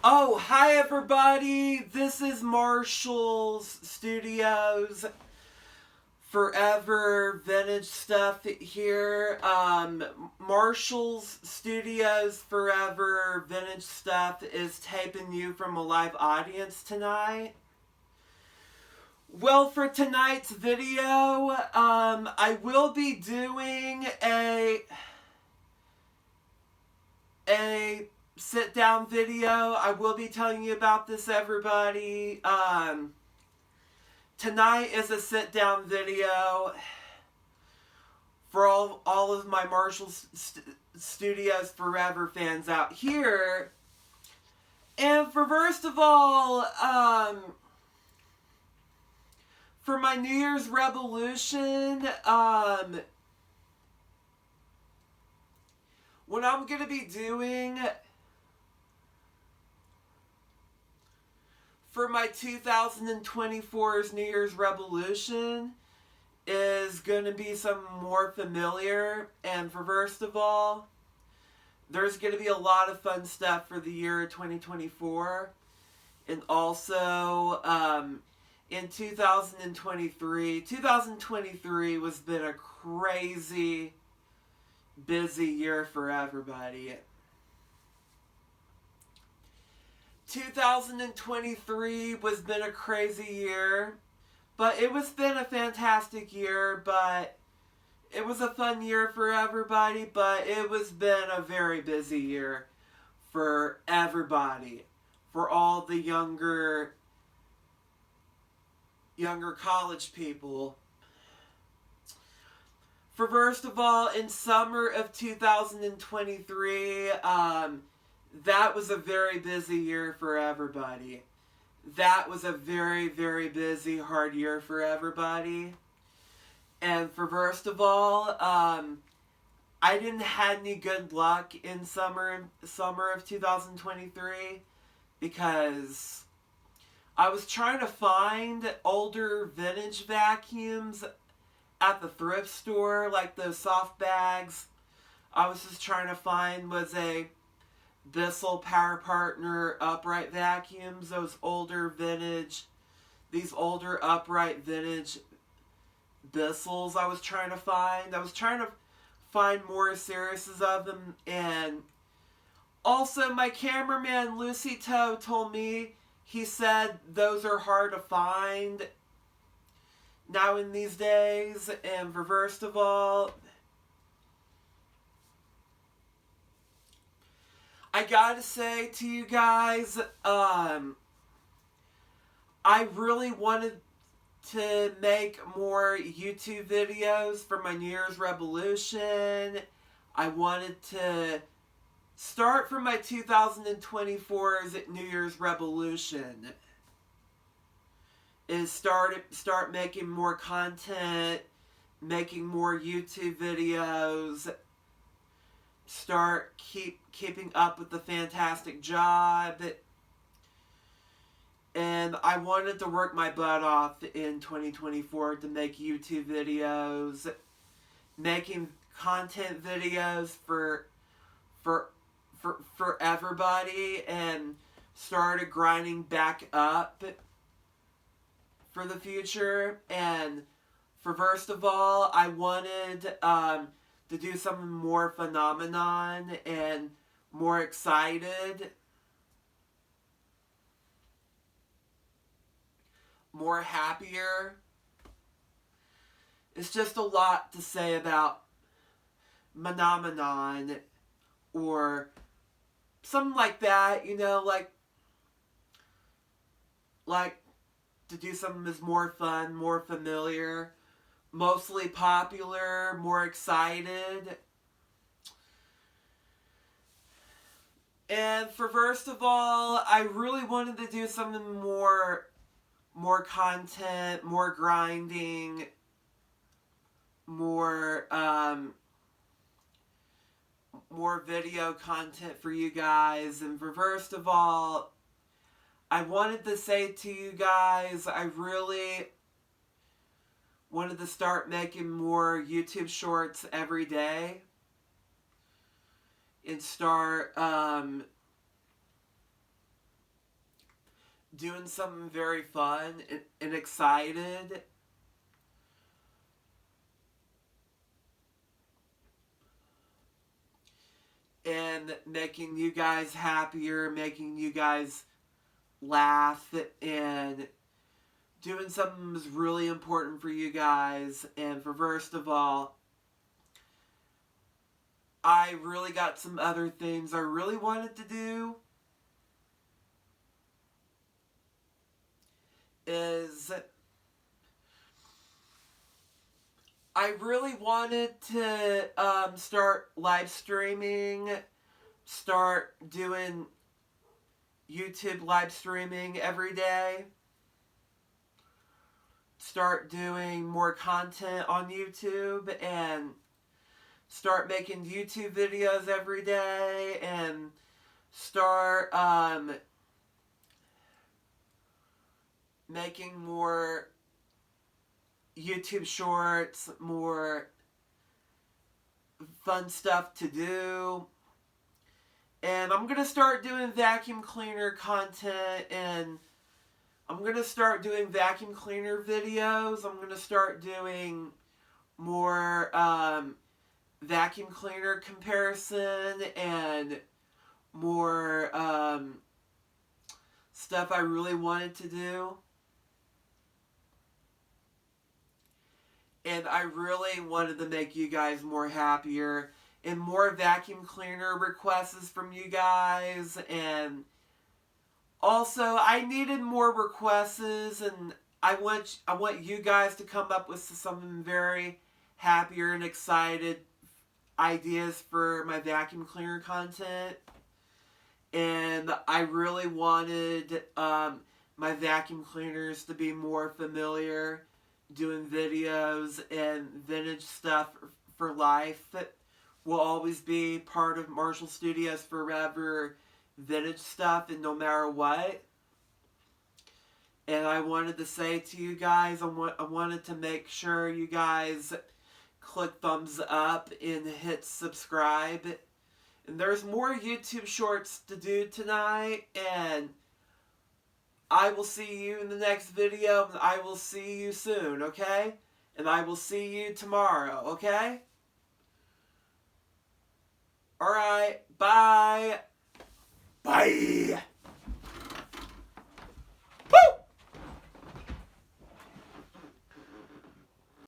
Oh, hi everybody. This is Marshall's Studios. Forever vintage stuff here. Marshall's Studios Forever vintage stuff is taping you from a live audience tonight. Well, for tonight's video, I will be doing a sit down video. I will be telling you about this, everybody. Tonight is a sit down video for all of my Marshall Studios Forever fans out here. And for first of all, for my New Year's Revolution, what I'm going to be doing for my 2024's New Year's Revolution is going to be some more familiar. And for first of all, there's going to be a lot of fun stuff for the year 2024. And also, in 2023 was been a crazy busy year for everybody. 2023 was been a crazy year, but it was been a fantastic year, but it was a fun year for everybody, but it was been a very busy year for everybody, for all the younger college people. For first of all, in summer of 2023, that was a very busy year for everybody. That was a very, very busy, hard year for everybody. And for first of all, I didn't have any good luck in summer of 2023 because I was trying to find older vintage vacuums at the thrift store, like those soft bags. I was just trying to find was a Bissell Power Partner upright vacuums, these older upright vintage Bissells I was trying to find. I was trying to find more series of them, and also my cameraman Lucy Toe told me, he said those are hard to find now in these days. And for first of all, I gotta say to you guys, I really wanted to make more YouTube videos for my New Year's Revolution. I wanted to start from my 2024's New Year's Revolution. Is start making more content, making more YouTube videos, start keeping up with the fantastic job. And I wanted to work my butt off in 2024 to make YouTube videos, making content videos for everybody, and started grinding back up for the future. And for first of all, I wanted to do something more phenomenon and more excited, more happier. It's just a lot to say about phenomenon or something like that, you know, like to do something that's more fun, more familiar, mostly popular, more excited. And for first of all, I really wanted to do something more content, more grinding, more video content for you guys. And for first of all, I wanted to say to you guys, I really wanted to start making more YouTube shorts every day. And start doing something very fun and excited. And making you guys happier, making you guys laugh, and doing something that's really important for you guys. And for first of all, I really got some other things I really wanted to do. Is I really wanted to start live streaming, start doing YouTube live streaming every day, start doing more content on YouTube, and start making YouTube videos every day, and start making more YouTube shorts, more fun stuff to do. And I'm going to start doing vacuum cleaner content, and I'm going to start doing vacuum cleaner videos. I'm going to start doing more vacuum cleaner comparison and more stuff I really wanted to do. And I really wanted to make you guys more happier, and more vacuum cleaner requests from you guys. And also, I needed more requests, and I want you guys to come up with some very happier and excited ideas for my vacuum cleaner content. And I really wanted my vacuum cleaners to be more familiar, doing videos and vintage stuff for life. That will always be part of Marshall Studios forever, vintage stuff, and no matter what. And I wanted to say to you guys, I wanted to make sure you guys click thumbs up and hit subscribe. And there's more YouTube shorts to do tonight, and I will see you in the next video, and I will see you soon, okay? And I will see you tomorrow, okay? Alright, bye! Bye!